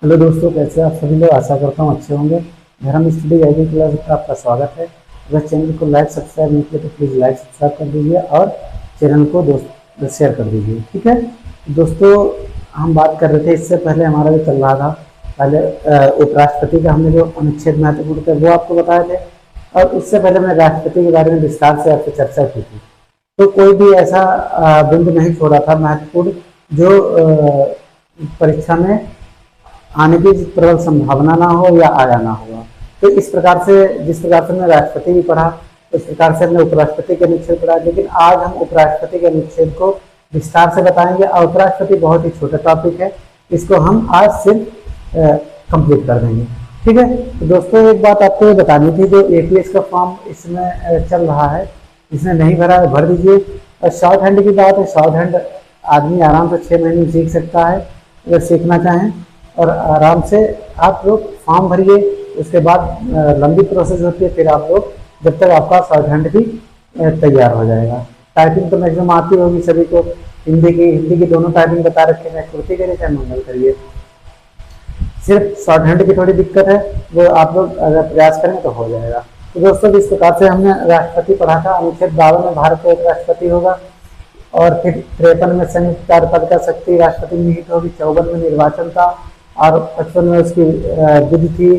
Hello दोस्तों, कैसे आप सभी लोग? आशा करता हूँ अच्छे होंगे। धर्म स्टडी आईडी क्लास में आपका स्वागत है। अगर चैनल को लाइक सब्सक्राइब नहीं किया तो प्लीज़ लाइक सब्सक्राइब कर दीजिए और चैनल को दोस्त शेयर कर दीजिए। ठीक है दोस्तों, हम बात कर रहे थे इससे पहले हमारा जो चल रहा था, पहले उपराष्ट्रपति का हमने जो अनुच्छेद महत्वपूर्ण थे वो आपको बताए थे, और उससे पहले मैंने राष्ट्रपति के बारे में विस्तार से आपसे चर्चा की थी। तो कोई भी ऐसा बिंदु नहीं छोड़ा था महत्वपूर्ण जो परीक्षा में आने की प्रबल संभावना ना हो या आया ना हुआ। तो इस प्रकार से, जिस प्रकार से हमने राष्ट्रपति भी पढ़ा, इस प्रकार से हमने उपराष्ट्रपति के अनुच्छेद पढ़ा, लेकिन आज हम उपराष्ट्रपति के अनुच्छेद को विस्तार से बताएंगे। और उपराष्ट्रपति बहुत ही छोटा टॉपिक है, इसको हम आज सिर्फ कंप्लीट कर देंगे। ठीक है, तो दोस्तों एक बात आपको बतानी थी, जो एपीएस का फॉर्म इसमें चल रहा है, इसने नहीं भरा है, भर दीजिए। और शॉर्ट हैंड की बात है, शॉर्ट हैंड आदमी आराम से 6 महीने में सीख सकता है अगर सीखना चाहें, और आराम से आप लोग फॉर्म भरिए। उसके बाद लंबी प्रोसेस होती है, फिर आप लोग जब तक आपका शॉर्ट हैंड भी तैयार हो जाएगा। टाइपिंग तो मैक्सिमम आती होगी सभी को, हिंदी की दोनों टाइपिंग बता रखे हैं, कुर्ती करिए चाहे मंगल करिए। सिर्फ शॉर्ट हैंड की थोड़ी दिक्कत है, वो आप लोग अगर प्रयास करें तो हो जाएगा। तो दोस्तों इस प्रकार से हमने राष्ट्रपति पढ़ा था। अनुच्छेद 52 में भारत का एक राष्ट्रपति होगा, और फिर 53 में संयुक्त कार्यपद का शक्ति राष्ट्रपति निहित होगी, 54 में निर्वाचन था, और 55 में उसकी विधि थी,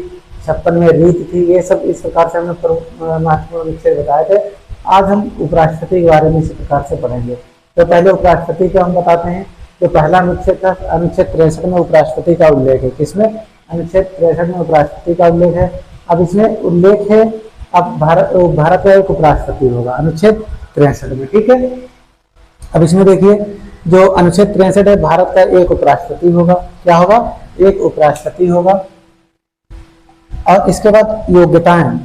56 में रीति थी। ये सब इस प्रकार से हमने महत्वपूर्ण अनुच्छेद बताए थे। आज हम उपराष्ट्रपति के बारे में इसी प्रकार से पढ़ेंगे। तो पहले उपराष्ट्रपति को हम बताते हैं। जो पहला अनुच्छेद था, अनुच्छेद 63 में उपराष्ट्रपति का उल्लेख है। किसमें? अनुच्छेद 63 में उपराष्ट्रपति का उल्लेख है। अब इसमें उल्लेख है, अब भारत का एक उपराष्ट्रपति होगा, अनुच्छेद 63 में। ठीक है, अब इसमें देखिए, जो अनुच्छेद 63 है, भारत का एक उपराष्ट्रपति होगा। क्या होगा? एक उपराष्ट्रपति होगा। और इसके बाद योग्यताएं,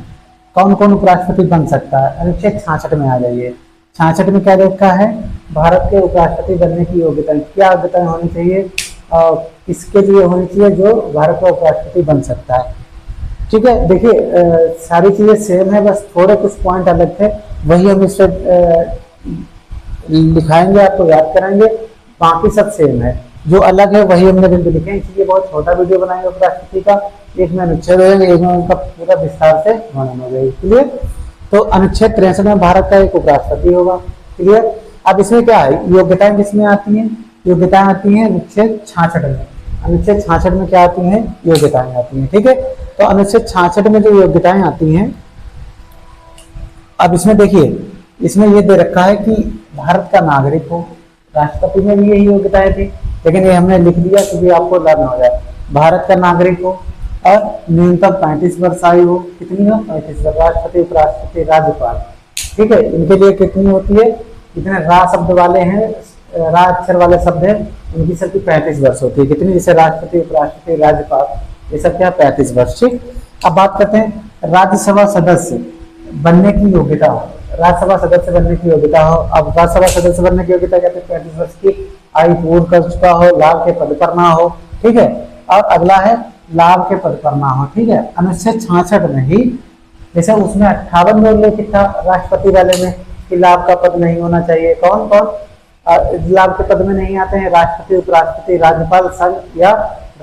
कौन कौन उपराष्ट्रपति बन सकता है, अनुच्छेद 66 में आ जाइए। 66 में क्या देखा है? भारत के उपराष्ट्रपति बनने की योग्यताएं, क्या योग्यताएं होनी चाहिए और किसके लिए होनी चाहिए जो भारत का उपराष्ट्रपति बन सकता है। ठीक है, देखिए सारी चीजें सेम है, बस थोड़े कुछ पॉइंट अलग थे, वही हम इससे लिखाएंगे, आपको याद कराएंगे। बाकी सब सेम है, जो अलग है वही हमने बिंदु लिखे हैं। इसलिए बहुत छोटा वीडियो बनाएंगे उपराष्ट्रपति का, एक में अनुच्छेद होंगे, एक में उनका पूरा विस्तार से वर्णन हो जाएगा। क्लियर? तो अनुच्छेद 63 में भारत का एक उपराष्ट्रपति होगा। क्लियर? अब इसमें क्या है, योग्यताएं किसमें आती हैं? योग्यताएं आती हैं अनुच्छेद 66 में। अनुच्छेद 66 में क्या आती हैं? योग्यताएं आती हैं। ठीक है, तो अनुच्छेद 66 में जो योग्यताएं आती हैं, अब इसमें देखिए, इसमें यह दे रखा है कि भारत का नागरिक हो। राष्ट्रपति में भी यही योग्यताएं थी, लेकिन ये हमने लिख दिया क्योंकि आपको लर्न हो जाए। भारत का नागरिक हो और न्यूनतम 35 वर्ष आयु हो। कितनी हो? 35 वर्ष। राष्ट्रपति, उपराष्ट्रपति, राज्यपाल, ठीक है, इनके लिए कितनी होती है? जितने रा शब्द वाले हैं, रा अक्षर वाले शब्द हैं, उनकी सबकी 35 वर्ष होती है। कितनी? जैसे राष्ट्रपति, उपराष्ट्रपति, राज्यपाल, ये सब क्या? 35 वर्ष। ठीक, अब बात करते हैं राज्यसभा सदस्य बनने की योग्यता हो। राज्यसभा सदस्य बनने की योग्यता हो। अब राज्यसभा सदस्य बनने की योग्यता कहते हैं 35 वर्ष की आयु पूर्ण कर चुका हो, लाभ के पद पर ना हो। ठीक है, और अगला है लाभ के पद पर ना हो। ठीक है, अनुच्छेद 66 में ही, जैसे उसमें 58 में उल्लेखित था राष्ट्रपति वाले में कि लाभ का पद नहीं होना चाहिए। कौन कौन लाभ के पद में नहीं आते हैं? राष्ट्रपति, उपराष्ट्रपति, राज्यपाल, संघ या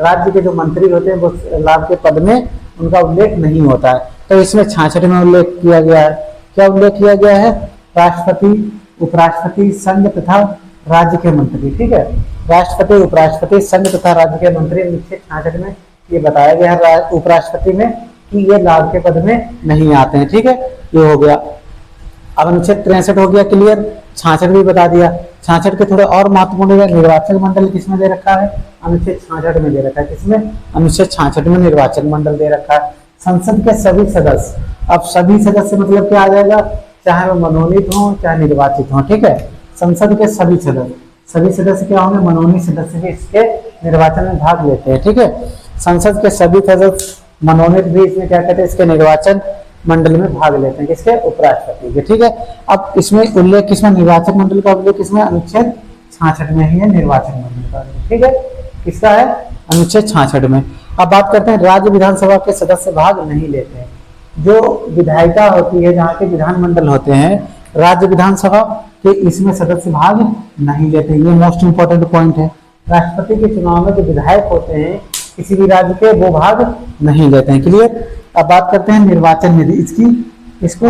राज्य के जो मंत्री होते हैं वो लाभ के पद में उनका उल्लेख नहीं होता है। तो इसमें 66 में उल्लेख किया गया है। क्या उल्लेख किया गया है? राष्ट्रपति, उपराष्ट्रपति, संघ तथा राज्य के मंत्री। ठीक है, राष्ट्रपति, उपराष्ट्रपति, संघ तथा राज्य के मंत्री, अनुच्छेद 66 में ये बताया गया है उपराष्ट्रपति में कि ये लाभ के पद में नहीं आते हैं। ठीक है, ये हो गया। अब अनुच्छेद 63 हो गया क्लियर। 66 भी बता दिया। 66 के थोड़े और महत्वपूर्ण है, निर्वाचन मंडल किसमें दे रखा है? अनुच्छेद 66 में दे रखा है। किसमें? अनुच्छेद 66 में निर्वाचन मंडल दे रखा है। संसद के सभी सदस्य, अब सभी सदस्य मतलब क्या आ जाएगा? चाहे वो मनोनीत हो चाहे निर्वाचित हो। ठीक है, संसद के सभी सदस्य, सभी सदस्य क्या होंगे? मनोनीत सदस्य भी इसके निर्वाचन में भाग लेते हैं। ठीक है, संसद के सभी सदस्य मनोनीत भी इसमें क्या कहते हैं? इसके निर्वाचन मंडल में भाग लेते हैं। किसके? उपराष्ट्रपति के। ठीक है, अब इसमें उल्लेख किसमें? निर्वाचन मंडल का उल्लेख किसमें? अनुच्छेद 66 में ही है, निर्वाचन मंडल का। ठीक है, किसका है? अनुच्छेद 66 में। अब बात करते हैं राज्य विधानसभा के सदस्य भाग नहीं लेते हैं। जो विधायिका होती है, जहाँ के विधानमंडल होते हैं, राज्य विधानसभा के, इसमें सदस्य भाग नहीं लेते। ये मोस्ट इंपोर्टेंट पॉइंट है। राष्ट्रपति के चुनाव में जो विधायक होते हैं किसी भी राज्य के वो भाग नहीं लेते हैं। क्लियर। अब बात करते हैं निर्वाचन विधि इसकी। इसको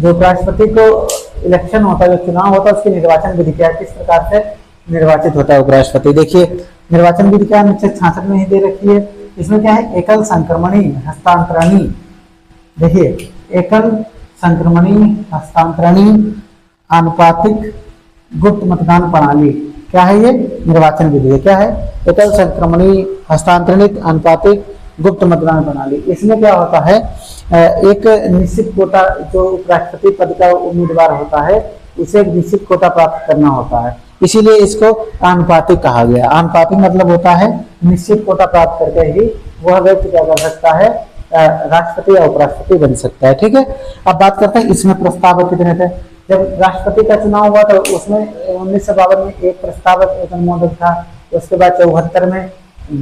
जो उपराष्ट्रपति को इलेक्शन होता है, जो चुनाव होता है, उसकी निर्वाचन विधि क्या है, किस प्रकार से निर्वाचित होता है उपराष्ट्रपति। देखिए निर्वाचन विधि क्या अनुच्छेद 66 में ही दे रखी है। इसमें क्या है, एकल संक्रमणी हस्तांतरणी। देखिए एकल संक्रमणी हस्तांतरणी आनुपातिक गुप्त मतदान प्रणाली, क्या है ये, निर्वाचन विधि है। क्या है, एकल संक्रमणी हस्तांतरणित आनुपातिक गुप्त मतदान प्रणाली। इसमें क्या होता है, एक निश्चित कोटा, जो उपराष्ट्रपति पद का उम्मीदवार होता है उसे एक निश्चित कोटा प्राप्त करना होता है, इसीलिए इसको आनुपातिक कहा गया। आनुपातिक मतलब होता है निश्चित कोटा प्राप्त करके ही वह व्यक्ति क्या कर सकता है, राष्ट्रपति या उपराष्ट्रपति बन सकता है। ठीक है। अब बात करते हैं इसमें प्रस्तावक कितने थे। जब राष्ट्रपति का चुनाव हुआ तो उसमें 1952 में एक प्रस्तावक एक अनुमोदक था। उसके बाद 74 में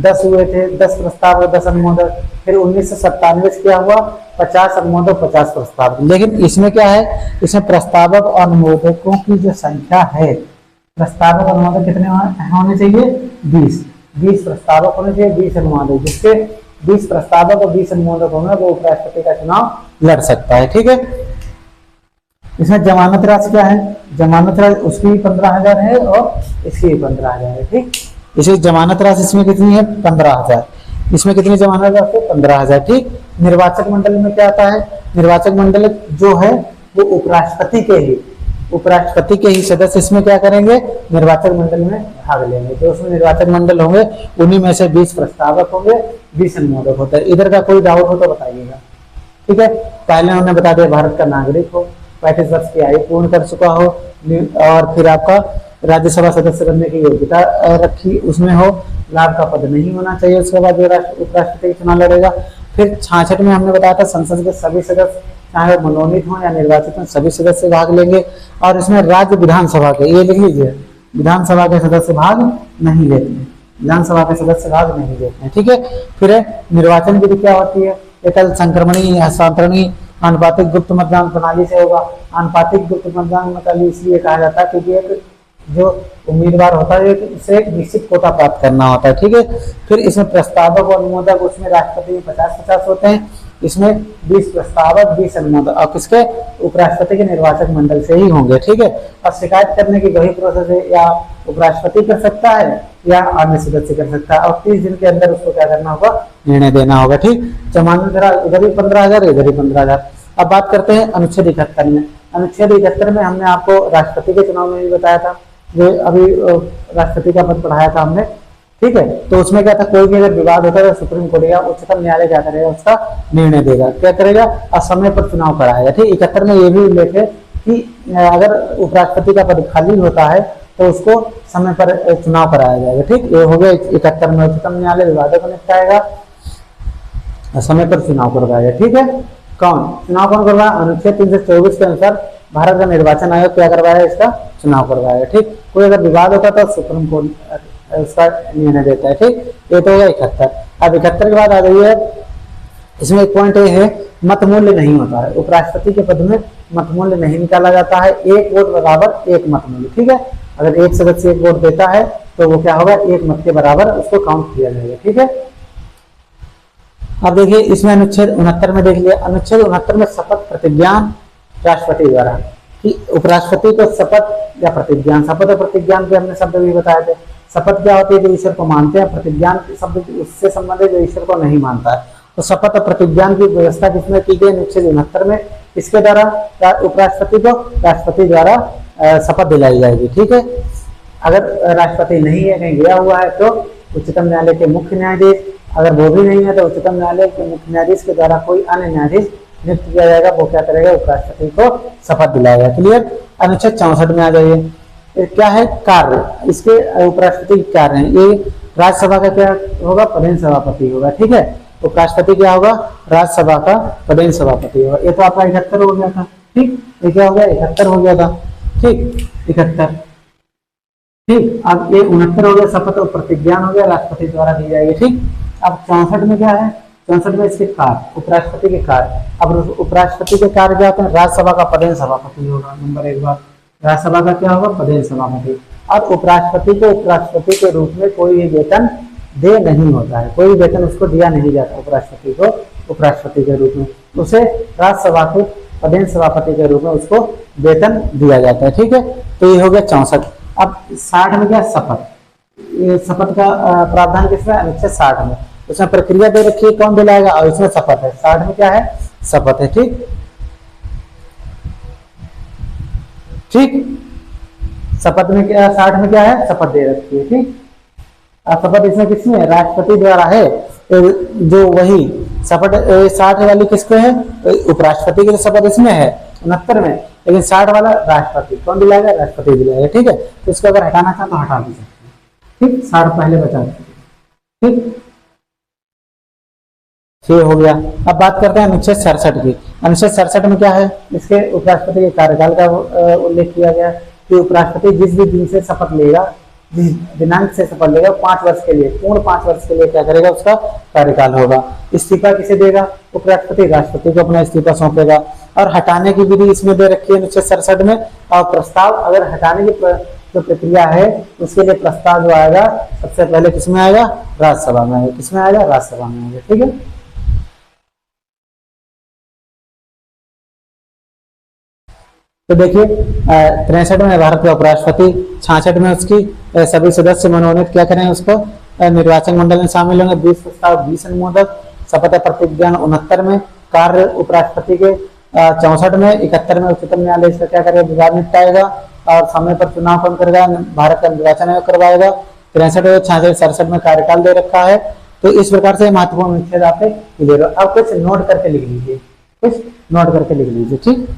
10 हुए थे, 10 प्रस्तावक 10 अनुमोदक। फिर 1997 से क्या हुआ, 50 अनुमोदक 50 प्रस्तावक। लेकिन इसमें क्या है, इसमें प्रस्तावक और अनुमोदकों की जो संख्या है, प्रस्तावक अनुमोदक कितने होने चाहिए, 20 प्रस्तावक होने चाहिए, 20 अनुमोदक। जिसके 20 प्रस्तावक और 20 अनुमोदक होंगे वो उपराष्ट्रपति का चुनाव लड़ सकता है। ठीक है। इसमें जमानत राशि क्या है, जमानत राशि उसकी भी 15,000 है और इसकी भी 15,000 है। ठीक, इसे जमानत राशि इसमें कितनी है, 15,000। इसमें कितनी जमानत राशि, 15,000। ठीक। निर्वाचक मंडल में क्या आता है, निर्वाचक मंडल जो है वो उपराष्ट्रपति के ही सदस्य इसमें क्या करेंगे, निर्वाचक मंडल में भाग लेंगे। तो उसमें निर्वाचक मंडल होंगे, उन्हीं में से 20 प्रस्तावक होंगे, 20 अनुमोदक होते हैं। इधर का कोई डाउट हो तो बताइएगा। ठीक है। पहले हमने बता दिया भारत का नागरिक हो, 35 वर्ष की आयु पूर्ण कर चुका हो, और फिर आपका राज्यसभा सदस्य बनने की योग्यता रखी उसमें हो, लाभ का पद नहीं होना चाहिए। उसके बाद जो उपराष्ट्रपति चुनाव लड़ेगा। फिर 66 में हमने बताया था संसद के सभी सदस्य चाहे मनोनीत हो या निर्वाचित हो, सभी सदस्य भाग लेंगे। और इसमें राज्य विधानसभा के, ये लिख लीजिए, विधानसभा के सदस्य भाग नहीं लेते हैं, विधानसभा के सदस्य भाग नहीं लेते हैं। ठीक है। फिर निर्वाचन विधि क्या होती है, एकल संक्रमणी हस्तांतरणी आनुपातिक गुप्त मतदान प्रणाली से होगा। आनुपातिक गुप्त मतदान प्रणाली इसलिए कहा जाता है क्योंकि एक जो उम्मीदवार होता है उसे एक निश्चित कोटा प्राप्त करना होता है। ठीक है। फिर इसमें प्रस्तावक और अनुमोदक, उसमें राष्ट्रपति में 50-50 होते हैं, इसमें 20 प्रस्तावक 20 अनुमोदक, और किसके, उपराष्ट्रपति के निर्वाचक मंडल से ही होंगे। ठीक है। और शिकायत करने की वही प्रोसेस है, या उपराष्ट्रपति कर सकता है या अन्य सदस्य कर सकता है, और 30 दिन के अंदर उसको क्या करना होगा, निर्णय देना होगा। ठीक। जमानत इधर भी 15,000, इधर भी 15,000। अब बात करते हैं अनुच्छेद 71 में। अनुच्छेद 71 में हमने आपको राष्ट्रपति के चुनाव में भी बताया था, जो अभी राष्ट्रपति का पद पढ़ाया था हमने। ठीक है। तो उसमें क्या था, कोई भी अगर विवाद होता है तो सुप्रीम कोर्ट या उच्चतम न्यायालय क्या करेगा, उसका निर्णय देगा। क्या करेगा, असमय पर चुनाव कराएगा। ठीक। 71 में ये भी उल्लेख है कि अगर उपराष्ट्रपति का पद खाली होता है तो उसको समय पर चुनाव कराया जाएगा। ठीक। ये हो गया 71 में, उच्चतम न्यायालय विवादों को निपटाएगा, समय पर चुनाव करवाएगा। ठीक है। चुनाव कौन करवाया, अनुच्छेद 324 के अनुसार भारत का निर्वाचन आयोग क्या करवाया, इसका चुनाव करवाएगा। ठीक। कोई अगर विवाद होता तो सुप्रीम कोर्ट उसका निर्णय देता है। ठीक। ये तो होगा 71। अब 71 के बाद आ गई है, इसमें एक पॉइंट ये है, मत मूल्य नहीं होता है। उपराष्ट्रपति के पद में मत मूल्य नहीं निकाला जाता है, एक वोट बराबर एक मत मूल्य। ठीक है। अगर एक सदस्य एक वोट देता है तो वो क्या होगा, एक मत के बराबर उसको काउंट किया जाएगा। ठीक है। अब देखिए इसमें अनुच्छेद 69 में देख लिया। अनुच्छेद 69 में शपथ प्रतिज्ञान राष्ट्रपति द्वारा, कि उपराष्ट्रपति को शपथ या प्रतिज्ञान, शपथ और प्रतिज्ञान के हमने शब्द भी बताए थे। शपथ क्या होती है, जो ईश्वर को मानते हैं, प्रतिज्ञान शब्द उससे संबंधित जो ईश्वर को नहीं मानता है। तो शपथ और प्रतिज्ञान की व्यवस्था किसमें की गई, अनुच्छेद 69 में। इसके द्वारा उपराष्ट्रपति को राष्ट्रपति द्वारा शपथ दिलाई जाएगी। ठीक है। अगर राष्ट्रपति नहीं है, कहीं गया हुआ है, तो उच्चतम न्यायालय के मुख्य न्यायाधीश, अगर वो भी नहीं है तो उच्चतम न्यायालय के मुख्य न्यायाधीश के द्वारा कोई अन्य न्यायाधीश नियुक्त किया जाएगा, वो क्या करेगा, उपराष्ट्रपति को शपथ दिलाएगा। क्लियर। अनुच्छेद 64 में आ जाइए। क्या है, कार्य, इसके उपराष्ट्रपति के कार्य हैं। ये राज्यसभा का क्या होगा, पदेन सभापति होगा। ठीक है। उपराष्ट्रपति क्या होगा, राज्यसभा का पदेन सभापति होगा। ये तो आपका 71 हो गया था। ठीक। ये क्या हो गया, 71 हो गया था। ठीक, 71। ठीक। अब ये 69 हो गया, शपथ और प्रतिज्ञान हो गया, राष्ट्रपति द्वारा दी जाएगी। ठीक। अब 64 में क्या है, 64 में इसके कार्य, उपराष्ट्रपति के कार्य। अब उपराष्ट्रपति के कार्य क्या होते हैं, राज्यसभा का पदेन सभापति होगा। नंबर 1 बात, राज्यसभा का क्या होगा, पदेन सभापति। और उपराष्ट्रपति को उपराष्ट्रपति के रूप में कोई भी वेतन दे नहीं होता है, कोई वेतन उसको दिया नहीं जाता उपराष्ट्रपति को उपराष्ट्रपति के रूप में, उसे राज्यसभा के पदेन सभापति के रूप में उसको वेतन दिया जाता है। ठीक है, तो ये हो गया 64। अब 60 में क्या, शपथ। ये शपथ का प्रावधान किसमें, अनुच्छेद 60 में। उसमें प्रक्रिया दे रखी है कौन दिलाएगा, और इसमें शपथ है। 60 में क्या है, शपथ है। ठीक ठीक, शपथ में क्या, 60 में क्या है, शपथ दे रखी है। ठीक, शपथ इसमें किसमें, राष्ट्रपति द्वारा है। जो वही शपथ 60 वाली किसको है, उपराष्ट्रपति की शपथ इसमें है 69 में, लेकिन 60 वाला राष्ट्रपति कौन दिलाएगा, राष्ट्रपति दिलाएगा। ठीक है, तो इसको अगर हटाना चाहे तो हटा भी सकते हैं। ठीक, 60 पहले बचा सकते। ठीक, ये हो गया। अब बात करते हैं अनुच्छेद 67 की। अनुच्छेद 67 में क्या है, इसके उपराष्ट्रपति के कार्यकाल का उल्लेख किया गया कि उपराष्ट्रपति जिस भी दिन से शपथ लेगा, जिस दिनांक से शपथ लेगा, 5 वर्ष के लिए, पूर्ण 5 वर्ष के लिए क्या करेगा, उसका कार्यकाल होगा। इस्तीफा किसे देगा, उपराष्ट्रपति राष्ट्रपति को अपना इस्तीफा सौंपेगा। और हटाने की विधि इसमें दे रखी है अनुच्छेद 67 में। और प्रस्ताव, अगर हटाने की जो प्रक्रिया है उसके लिए प्रस्ताव जो आएगा सबसे पहले किसमें आएगा, राज्यसभा में आएगा। किसमें आएगा, राज्यसभा में आएगा। ठीक है, तो देखिए 63 में भारत का उपराष्ट्रपति, 66 में उसकी सभी सदस्य मनोनीत क्या करें, उसको निर्वाचन मंडल में शामिल होंगे। 20 प्रस्ताव 20 अनुमोदक। शपथ प्रतिज्ञा 69 में। कार्य उपराष्ट्रपति के 64 में। 71 में उच्चतम न्यायालय इसका क्या करेगा, विवाद निपटाएगा और समय पर चुनाव कौन करेगा, भारत का निर्वाचन आयोग करवाएगा। 63, 66, 67 में कार्यकाल दे रखा है। तो इस प्रकार से महत्वपूर्ण अनुच्छेद आपके क्लियर हो। अब कुछ नोट करके लिख लीजिए, कुछ नोट करके लिख लीजिए। ठीक,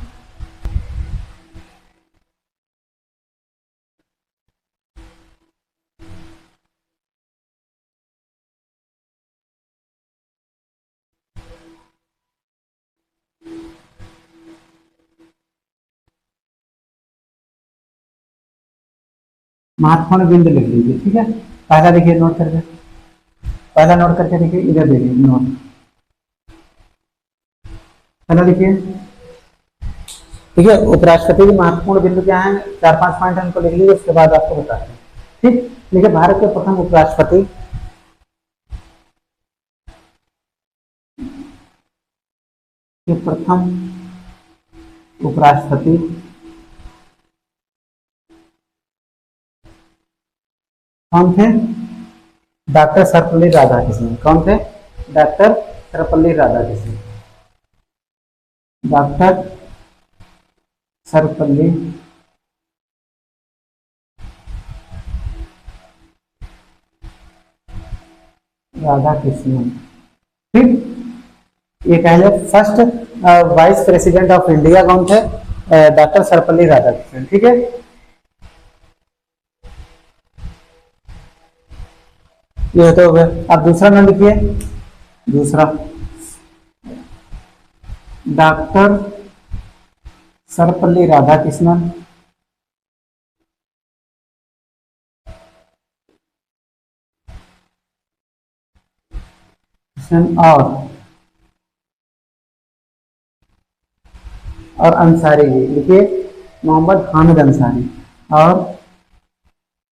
महत्वपूर्ण बिंदु लिख लीजिए। ठीक है, पहला देखिए नोट करके, पहला नोट करके देखिए, इधर देखिए नोट, पहला देखिए। ठीक है, उपराष्ट्रपति के महत्वपूर्ण बिंदु क्या है, 4-5 पॉइंट हमको लिख लीजिए, उसके बाद आपको बताते हैं। ठीक, देखिए भारत के प्रथम उपराष्ट्रपति, के प्रथम उपराष्ट्रपति कौन थे, डॉक्टर सर्वपल्ली राधाकृष्णन। कौन थे, डॉक्टर सर्वपल्ली राधाकृष्णन। डॉक्टर सर्वपल्ली राधाकृष्णन। ठीक, ये कह ले first vice president of India कौन थे, डॉक्टर सर्वपल्ली राधाकृष्णन। ठीक है, ये तो हो गया। अब दूसरा नाम लिखिए, दूसरा डॉक्टर सर्वपल्ली राधाकृष्णन और अंसारी जी। लिखिए मोहम्मद हामिद अंसारी और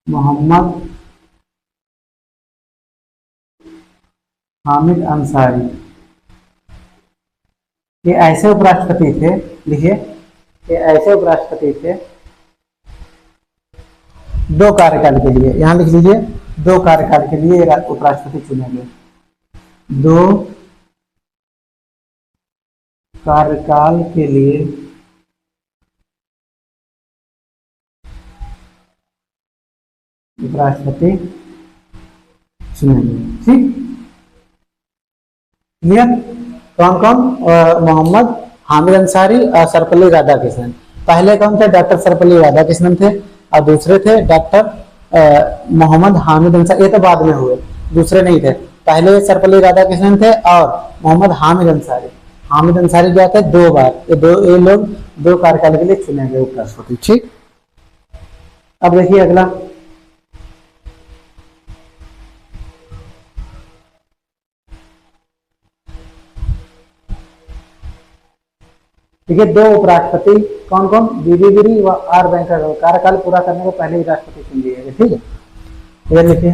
मोहम्मद हामिद अंसारी, ये ऐसे उपराष्ट्रपति थे, लिखिए ये ऐसे उपराष्ट्रपति थे 2 कार्यकाल के लिए, यहां लिख लीजिए 2 कार्यकाल के लिए उपराष्ट्रपति चुने गए। 2 कार्यकाल के लिए उपराष्ट्रपति चुने गए। ठीक, क्लियर। कौन कौन, मोहम्मद हामिद अंसारी और सर्वपल्ली राधाकृष्णन। पहले कौन थे, डॉक्टर सर्वपल्ली राधाकृष्णन थे और दूसरे थे डॉक्टर मोहम्मद हामिद अंसारी। ये तो बाद में हुए, दूसरे नहीं थे, पहले सर्वपल्ली राधाकृष्णन थे और मोहम्मद हामिद अंसारी। हामिद अंसारी क्या थे, 2 बार, ये लोग 2 कार्यकाल के लिए चुने गए उपराष्ट्रपति। ठीक, अब देखिए अगला, ठीक है। 2 उपराष्ट्रपति कौन कौन, बीबी गिरी व आर वेंकटेश्वर, कार्यकाल पूरा करने को पहले ही राष्ट्रपति चुन लिए गए। ठीक है, इधर लिखिए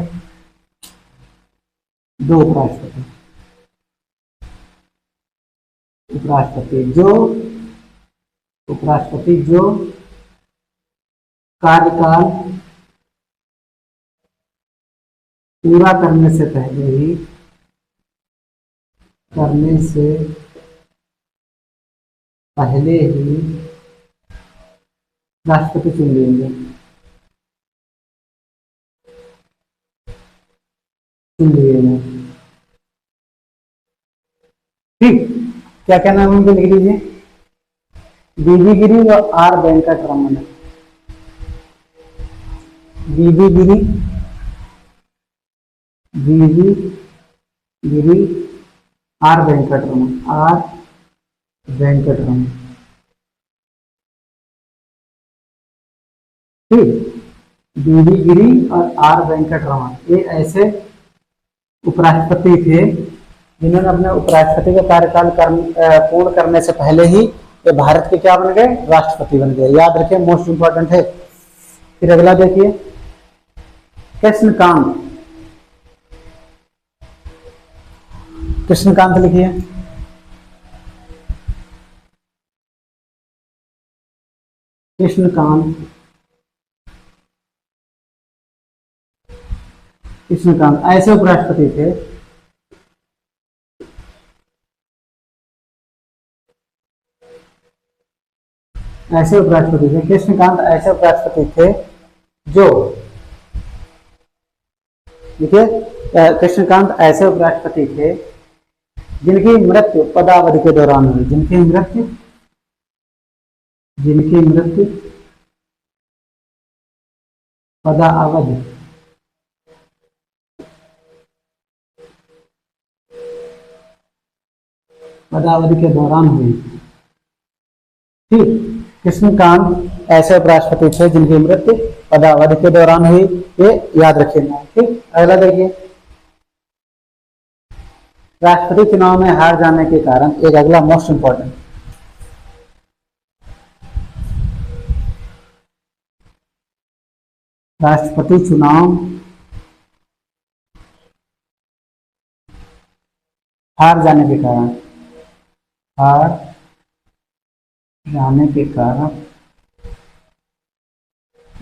दो उपराष्ट्रपति। उपराष्ट्रपति जो उपराष्ट्रपति जो कार्यकाल पूरा करने से पहले ही राष्ट्रपति चुन लेंगे। ठीक, क्या क्या नाम उनके लिख लीजिए। बीबी गिरी और R Venkataraman. BB Giri, BB Giri, R Venkataraman, R Venkataraman. ठीक, बीबी गिरी और आर वेंकटरमन ये ऐसे उपराष्ट्रपति थे जिन्होंने अपने उपराष्ट्रपति का कार्यकाल पूर्ण करने से पहले ही ये भारत के क्या बन गए, राष्ट्रपति बन गए। याद रखिए, मोस्ट इंपॉर्टेंट है। फिर अगला देखिए, कृष्णकांत। कृष्णकांत लिखिए। कृष्णकांत, कृष्णकांत ऐसे उपराष्ट्रपति थे कृष्णकांत ऐसे उपराष्ट्रपति थे जो, देखिए, कृष्णकांत ऐसे उपराष्ट्रपति थे जिनकी मृत्यु पदावधि के दौरान हुई। जिनकी मृत्यु पदावधि के दौरान हुई। ठीक, कृष्णकांत ऐसे उपराष्ट्रपति थे जिनकी मृत्यु पदावधि के दौरान हुई। ये याद रखिएगा। ठीक, अगला देखिए, राष्ट्रपति चुनाव में हार जाने के कारण, एक अगला मोस्ट इंपॉर्टेंट, राष्ट्रपति चुनाव हार जाने के कारण,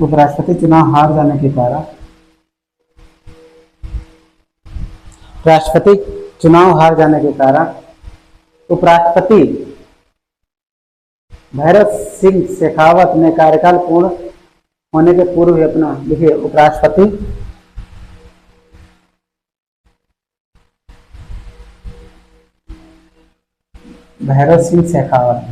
उपराष्ट्रपति चुनाव हार जाने के कारण, राष्ट्रपति चुनाव हार जाने के कारण उपराष्ट्रपति भैरव सिंह शेखावत ने कार्यकाल पूर्ण होने के पूर्व ही अपना, देखिए, उपराष्ट्रपति भैरव सिंह शेखावत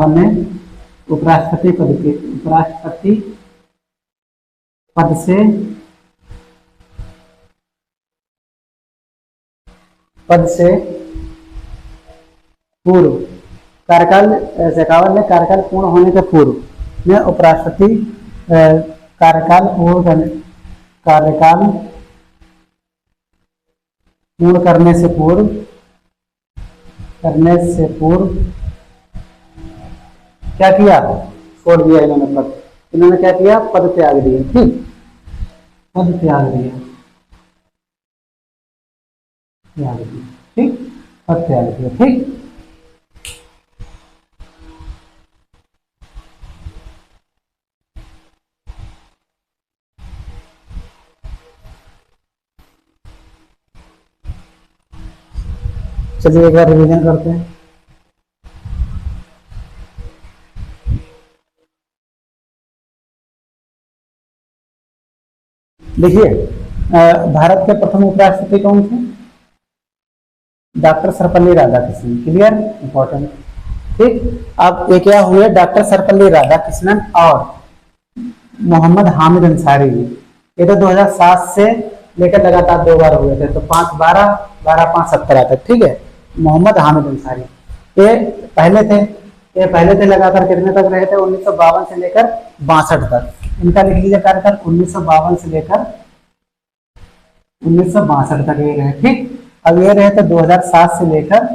ने उपराष्ट्रपति पद से पूर्व कार्यकाल, शेखावत ने कार्यकाल पूर्ण होने के पूर्व में उपराष्ट्रपति कार्यकाल पूर्ण करने से पूर्व क्या किया, छोड़ दिया इन्होंने पद। इन्होंने क्या किया, पद त्याग दिया। ठीक, पद त्याग दिया। ठीक, पद त्याग दिया। ठीक, चलिए एक बार रिवीजन करते हैं। देखिए, भारत के प्रथम उपराष्ट्रपति कौन थे, doctor Sarvepalli Radhakrishnan. Clear, important. ठीक, अब ये क्या हुए, डॉक्टर सर्वपल्ली राधाकृष्णन और मोहम्मद हामिद अंसारी। ये तो 2007 से लेकर लगातार 2 बार हुए थे, तो 5-12, 12-5-17 तक। ठीक है, मोहम्मद हामिद अंसारी ये पहले थे लगातार कितने तक रहे थे, 1952 से लेकर 62 तक। इनका लिख लीजिए कार्यकाल 1952 से लेकर 1962 तक ये रहे। ठीक, अब ये रहे थे 2007 से लेकर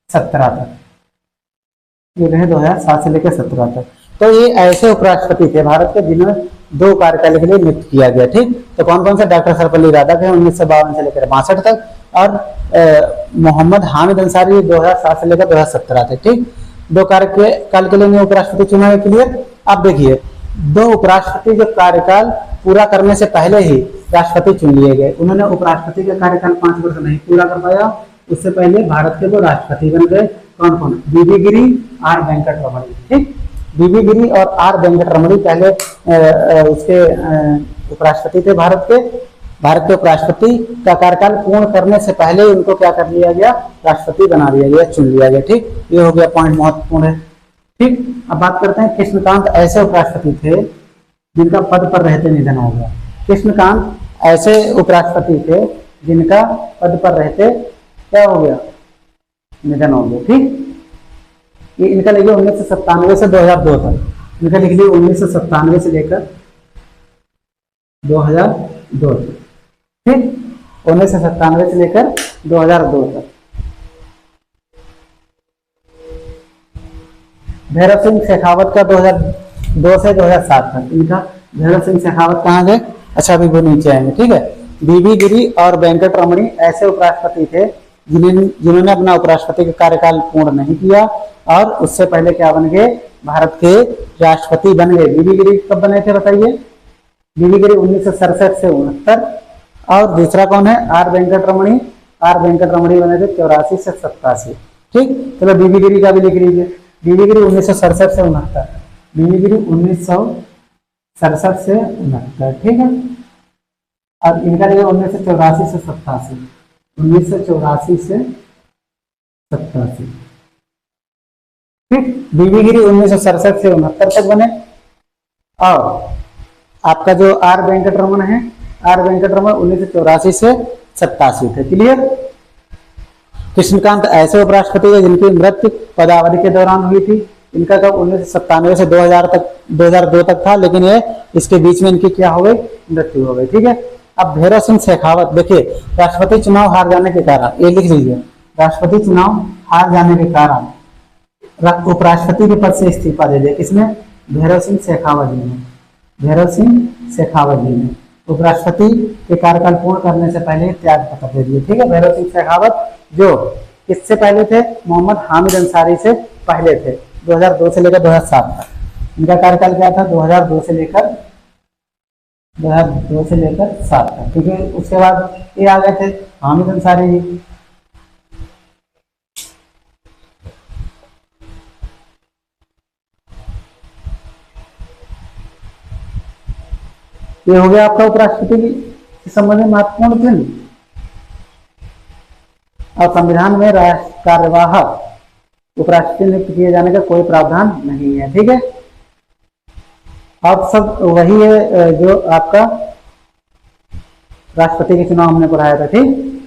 17 तक। ये रहे 2007 से लेकर 17 तक। तो ये ऐसे उपराष्ट्रपति थे भारत के जिन्हें 2 कार्यकाल के लिए नियुक्त किया गया। ठीक, तो कौन कौन से? डॉक्टर सर्वपल्ली राधाकृष्णन 1952 से लेकर 62 तक, और मोहम्मद हामिद अंसारी 2007 से लेकर 2017 तक। ठीक, 2 कार्यकाल के लिए उपराष्ट्रपति चुना है। क्लियर। अब देखिए, 2 उपराष्ट्रपति जो कार्यकाल पूरा करने से पहले ही राष्ट्रपति चुन लिए गए, उन्होंने उपराष्ट्रपति का कार्यकाल 5 वर्ष नहीं पूरा कर पाया, उससे पहले भारत के 2 राष्ट्रपति बन गए। कौन कौन? बीबी गिरी, आर वेंकट रमणी। ठीक, बीबी गिरी और आर वेंकट रमणी पहले उसके उपराष्ट्रपति थे भारत के। भारत के उपराष्ट्रपति का कार्यकाल पूर्ण करने से पहले उनको क्या कर लिया गया? राष्ट्रपति बना दिया गया, चुन लिया गया। ठीक, ये हो गया पॉइंट, महत्वपूर्ण है। ठीक, अब बात करते हैं कृष्णकांत ऐसे उपराष्ट्रपति थे जिनका पद पर रहते निधन हो गया। कृष्णकांत ऐसे उपराष्ट्रपति थे जिनका पद पर रहते क्या हो गया? निधन हो गया। ठीक, ये इनका लिखिए 1997 से 2002 तक। इनका लिख लिया 1997 से लेकर 2002 तक। ठीक, 1997 से लेकर 2002 तक। भैरव सिंह शेखावत का 2002 से 2007 तक। इनका भैरव सिंह शेखावत कहाँ गए? अच्छा, अभी वो नीचे आएंगे। ठीक है, बीबी गिरी और वेंकट रमणी ऐसे उपराष्ट्रपति थे जिन्होंने अपना उपराष्ट्रपति का कार्यकाल पूर्ण नहीं किया और उससे पहले क्या बन गए? भारत के राष्ट्रपति बन गए। बीबी गिरी कब बने थे बताइए? बीबी गिरी 1967 से 69। और दूसरा कौन है? Are Venkat Ramani. Are Venkat रमणी बने थे 84 से 87। ठीक, चलो बीबी गिरी का भी लिख लीजिए। बीबी गिरी 1967 से 69। बीबी गिरी 1967 से 69। ठीक है, और इनका लिखा 1984 से 87। 1984 से 87। ठीक, बीबी गिरी 1967 से 69 तक बने। और आपका जो आर वेंकट रमन है, आर वेंकट रमन 1984 से 87 थे। क्लियर। कृष्णकांत ऐसे उपराष्ट्रपति है जिनकी मृत्यु पदावधि के दौरान हुई थी। इनका कब? 1997 से 2002 तक था, लेकिन ये इसके बीच में इनकी क्या हो गई? मृत्यु हो गई। ठीक है, अब भैरव सिंह शेखावत देखिए, राष्ट्रपति चुनाव हार जाने के कारण, ये लिख लीजिए, राष्ट्रपति चुनाव हार जाने के कारण उपराष्ट्रपति के पद से इस्तीफा दे दिया। किसने? भैरव सिंह शेखावत जी ने। भैरव सिंह शेखावत जी ने उपराष्ट्रपति के कार्यकाल पूर्ण करने से पहले त्याग पत्र दे दिए। ठीक है, भैरव सिंह शेखावत जो किससे पहले थे? मोहम्मद हामिद अंसारी से पहले थे, 2002 से लेकर 2007 तक। इनका कार्यकाल क्या था? 2002 से लेकर 7 तक। ठीक है, उसके बाद ये आ गए थे हामिद अंसारी जी। ये हो गया आपका उपराष्ट्रपति के संबंध में महत्वपूर्ण चिन्ह। और संविधान में कार्यवाहक उपराष्ट्रपति नियुक्त किए जाने का कोई प्रावधान नहीं है। ठीक है, अब सब वही है जो आपका राष्ट्रपति के चुनाव हमने पढ़ाया था। ठीक,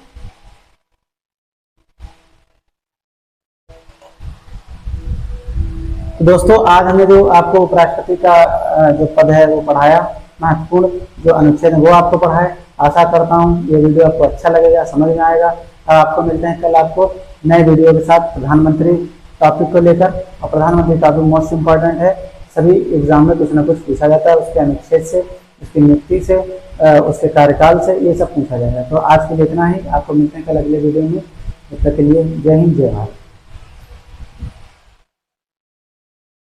तो दोस्तों आज हमने जो आपको उपराष्ट्रपति का जो पद है वो पढ़ाया, महत्वपूर्ण जो अनुच्छेद है वो आपको पढ़ाया। आशा करता हूँ ये वीडियो आपको अच्छा लगेगा, समझ में आएगा। और आपको मिलते हैं कल आपको नए वीडियो के साथ प्रधानमंत्री टॉपिक को लेकर। और प्रधानमंत्री टॉपिक मोस्ट इम्पॉर्टेंट है, सभी एग्जाम में कुछ ना कुछ पूछा जाता है, उसके अनुच्छेद से, उसकी नियुक्ति से, उसके कार्यकाल से, ये सब पूछा जाएगा। तो आज के लिए इतना ही, आपको मिलते हैं कल अगले वीडियो में। तब तक के लिए जय हिंद, जय भारत।